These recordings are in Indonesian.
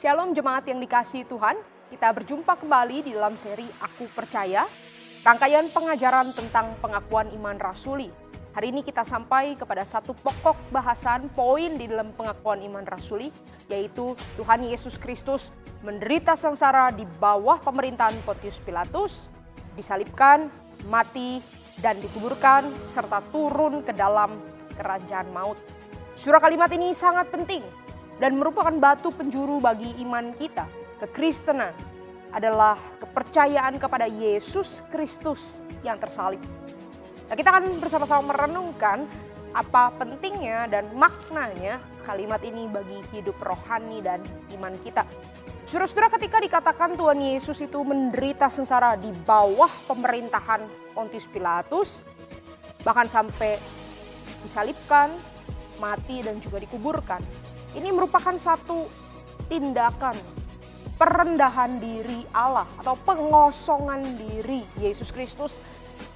Shalom jemaat yang dikasihi Tuhan, kita berjumpa kembali di dalam seri Aku Percaya, rangkaian pengajaran tentang pengakuan iman rasuli. Hari ini kita sampai kepada satu pokok bahasan poin di dalam pengakuan iman rasuli, yaitu Tuhan Yesus Kristus menderita sengsara di bawah pemerintahan Pontius Pilatus, disalibkan, mati, dan dikuburkan, serta turun ke dalam kerajaan maut. Surah kalimat ini sangat penting dan merupakan batu penjuru bagi iman kita. Kekristenan adalah kepercayaan kepada Yesus Kristus yang tersalib. Nah, kita akan bersama-sama merenungkan apa pentingnya dan maknanya kalimat ini bagi hidup rohani dan iman kita. Saudara-saudara, ketika dikatakan Tuhan Yesus itu menderita sengsara di bawah pemerintahan Pontius Pilatus, bahkan sampai disalibkan, mati, dan juga dikuburkan. Ini merupakan satu tindakan perendahan diri Allah atau pengosongan diri Yesus Kristus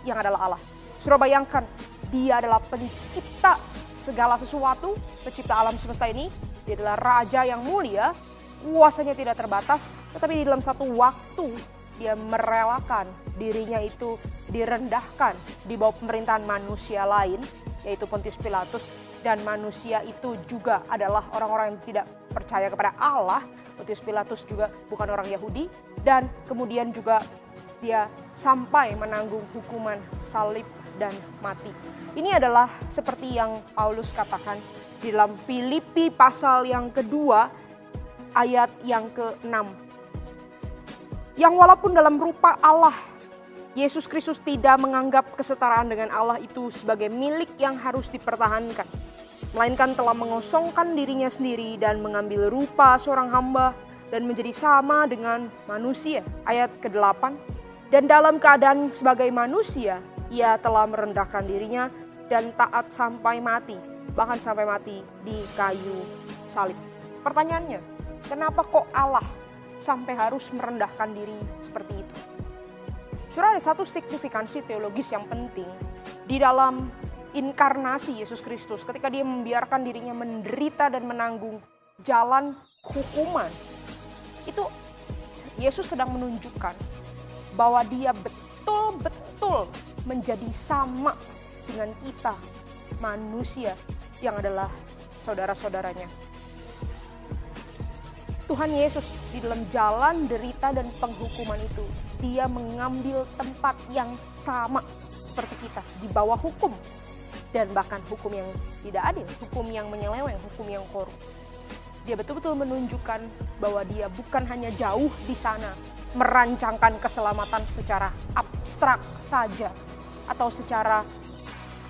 yang adalah Allah. Saudara bayangkan, dia adalah pencipta segala sesuatu, pencipta alam semesta ini. Dia adalah raja yang mulia, kuasanya tidak terbatas, tetapi di dalam satu waktu dia merelakan dirinya itu direndahkan di bawah pemerintahan manusia lain, yaitu Pontius Pilatus. Dan manusia itu juga adalah orang-orang yang tidak percaya kepada Allah. Pontius Pilatus juga bukan orang Yahudi. Dan kemudian juga dia sampai menanggung hukuman salib dan mati. Ini adalah seperti yang Paulus katakan di dalam Filipi pasal yang kedua ayat yang ke-6. Yang walaupun dalam rupa Allah, Yesus Kristus tidak menganggap kesetaraan dengan Allah itu sebagai milik yang harus dipertahankan, melainkan telah mengosongkan dirinya sendiri dan mengambil rupa seorang hamba dan menjadi sama dengan manusia. Ayat ke-8, dan dalam keadaan sebagai manusia, ia telah merendahkan dirinya dan taat sampai mati, bahkan sampai mati di kayu salib. Pertanyaannya, kenapa kok Allah sampai harus merendahkan diri seperti itu? Saudara, ada satu signifikansi teologis yang penting di dalam inkarnasi Yesus Kristus ketika dia membiarkan dirinya menderita dan menanggung jalan hukuman. Itu Yesus sedang menunjukkan bahwa dia betul-betul menjadi sama dengan kita, manusia yang adalah saudara-saudaranya. Tuhan Yesus di dalam jalan derita dan penghukuman itu, dia mengambil tempat yang sama seperti kita, di bawah hukum. Dan bahkan hukum yang tidak adil, hukum yang menyeleweng, hukum yang korup. Dia betul-betul menunjukkan bahwa dia bukan hanya jauh di sana merancangkan keselamatan secara abstrak saja, atau secara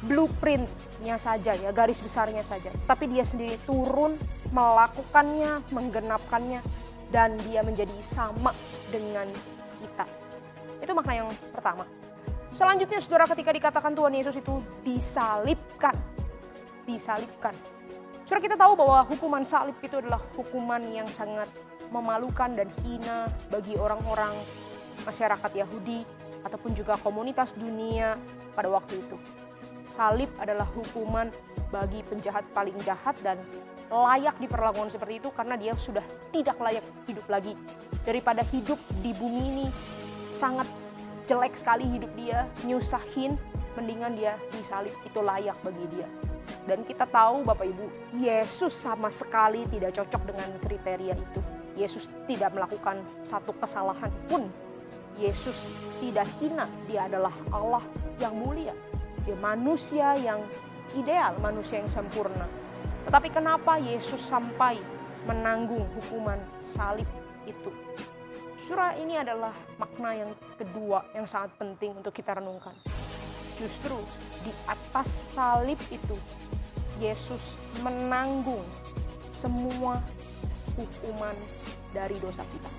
blueprintnya saja, ya garis besarnya saja. Tapi dia sendiri turun melakukannya, menggenapkannya, dan dia menjadi sama dengan kita. Itu makna yang pertama. Selanjutnya saudara, ketika dikatakan Tuhan Yesus itu disalibkan. Saudara, kita tahu bahwa hukuman salib itu adalah hukuman yang sangat memalukan dan hina bagi orang-orang masyarakat Yahudi ataupun juga komunitas dunia pada waktu itu. Salib adalah hukuman bagi penjahat paling jahat dan layak diperlakukan seperti itu karena dia sudah tidak layak hidup lagi. Daripada hidup di bumi ini sangat jelek sekali hidup dia, nyusahin, mendingan dia disalib, itu layak bagi dia. Dan kita tahu Bapak Ibu, Yesus sama sekali tidak cocok dengan kriteria itu. Yesus tidak melakukan satu kesalahan pun. Yesus tidak hina, dia adalah Allah yang mulia. Dia manusia yang ideal, manusia yang sempurna. Tetapi kenapa Yesus sampai menanggung hukuman salib itu? Saudara, ini adalah makna yang kedua yang sangat penting untuk kita renungkan. Justru di atas salib itu, Yesus menanggung semua hukuman dari dosa kita.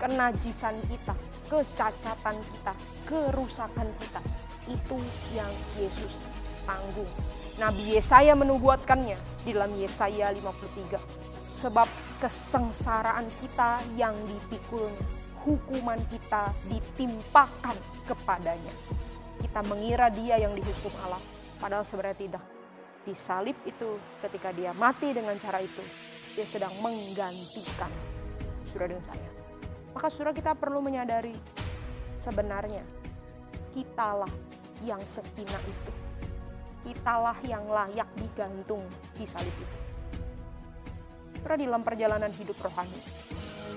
Kenajisan kita, kecacatan kita, kerusakan kita, itu yang Yesus tanggung. Nabi Yesaya menubuatkannya di dalam Yesaya 53. Sebab kesengsaraan kita yang dipikulnya, hukuman kita ditimpakan kepadanya. Kita mengira dia yang dihukum Allah, padahal sebenarnya tidak. Di salib itu, ketika dia mati dengan cara itu, dia sedang menggantikan saudara dan saya. Maka saudara kita perlu menyadari sebenarnya kitalah yang sehina itu. Kitalah yang layak digantung di salib itu. Saudara, dalam perjalanan hidup rohani,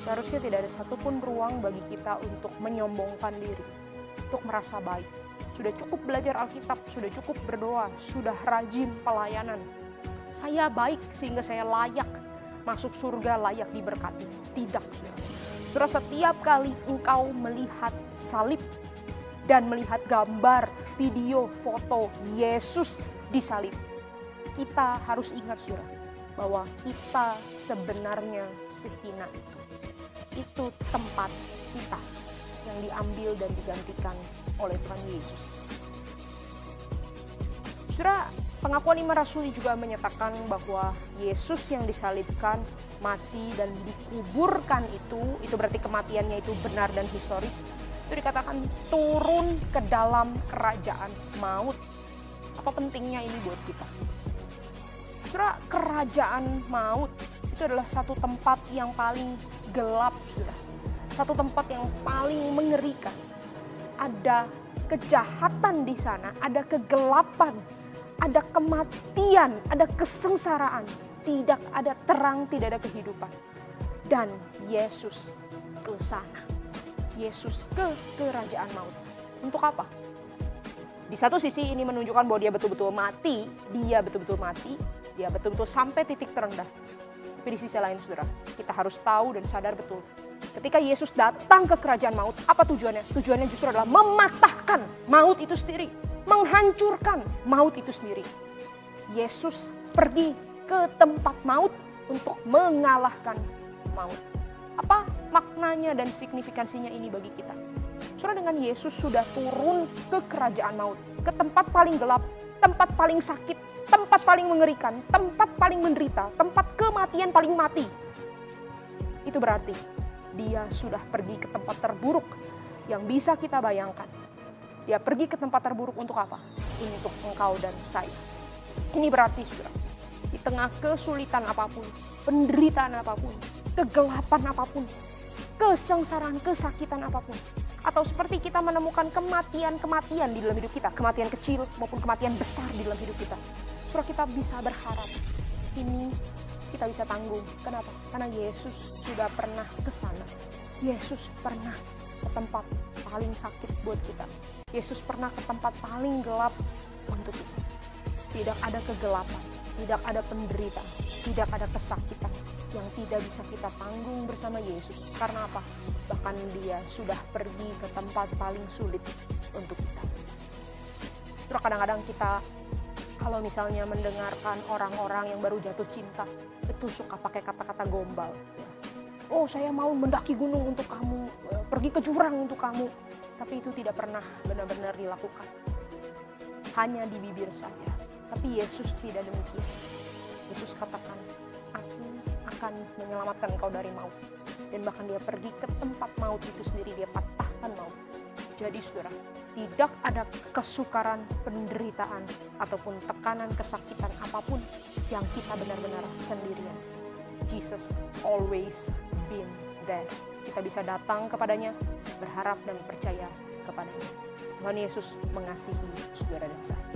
seharusnya tidak ada satupun ruang bagi kita untuk menyombongkan diri, untuk merasa baik. Sudah cukup belajar Alkitab, sudah cukup berdoa, sudah rajin pelayanan. Saya baik sehingga saya layak masuk surga, layak diberkati. Tidak, saudara. Saudara, setiap kali engkau melihat salib dan melihat gambar, video, foto Yesus di salib, kita harus ingat, saudara, bahwa kita sebenarnya sehina itu. Itu tempat kita yang diambil dan digantikan oleh Tuhan Yesus. Saudara, pengakuan iman rasuli juga menyatakan bahwa Yesus yang disalibkan, mati dan dikuburkan itu berarti kematiannya itu benar dan historis. Itu dikatakan turun ke dalam kerajaan maut. Apa pentingnya ini buat kita? Saudara, kerajaan maut itu adalah satu tempat yang paling gelap, saudara. Satu tempat yang paling mengerikan. Ada kejahatan di sana, ada kegelapan, ada kematian, ada kesengsaraan. Tidak ada terang, tidak ada kehidupan. Dan Yesus ke sana. Yesus ke kerajaan maut. Untuk apa? Di satu sisi ini menunjukkan bahwa dia betul-betul mati, dia betul-betul sampai titik terendah. Tapi di sisi lain, saudara, kita harus tahu dan sadar betul. Ketika Yesus datang ke kerajaan maut, apa tujuannya? Tujuannya justru adalah mematahkan maut itu sendiri. Menghancurkan maut itu sendiri. Yesus pergi ke tempat maut untuk mengalahkan maut. Apa maknanya dan signifikansinya ini bagi kita? Saudara, dengan Yesus sudah turun ke kerajaan maut, ke tempat paling gelap, tempat paling sakit, tempat paling mengerikan, tempat paling menderita, tempat kematian paling mati. Itu berarti dia sudah pergi ke tempat terburuk yang bisa kita bayangkan. Dia pergi ke tempat terburuk untuk apa? Ini untuk engkau dan saya. Ini berarti, saudara, di tengah kesulitan apapun, penderitaan apapun, kegelapan apapun, kesengsaraan, kesakitan apapun, atau seperti kita menemukan kematian-kematian di dalam hidup kita, kematian kecil maupun kematian besar di dalam hidup kita, saudara, kita bisa berharap ini kita bisa tanggung. Kenapa? Karena Yesus sudah pernah ke sana. Yesus pernah ke tempat paling sakit buat kita. Yesus pernah ke tempat paling gelap untuk kita. Tidak ada kegelapan, tidak ada penderitaan, tidak ada kesakitan yang tidak bisa kita tanggung bersama Yesus. Karena apa? Bahkan dia sudah pergi ke tempat paling sulit untuk kita. Terus kadang-kadang kita kalau misalnya mendengarkan orang-orang yang baru jatuh cinta, itu suka pakai kata-kata gombal. Oh, saya mau mendaki gunung untuk kamu, pergi ke jurang untuk kamu. Tapi itu tidak pernah benar-benar dilakukan. Hanya di bibir saja. Tapi Yesus tidak demikian. Yesus katakan, aku akan menyelamatkan engkau dari maut. Dan bahkan dia pergi ke tempat maut itu sendiri, dia patahkan maut. Jadi saudara, tidak ada kesukaran, penderitaan, ataupun tekanan, kesakitan apapun yang kita benar-benar sendirian. Jesus always been there. Kita bisa datang kepadanya, berharap dan percaya kepadanya. Tuhan Yesus mengasihi saudara dan saya.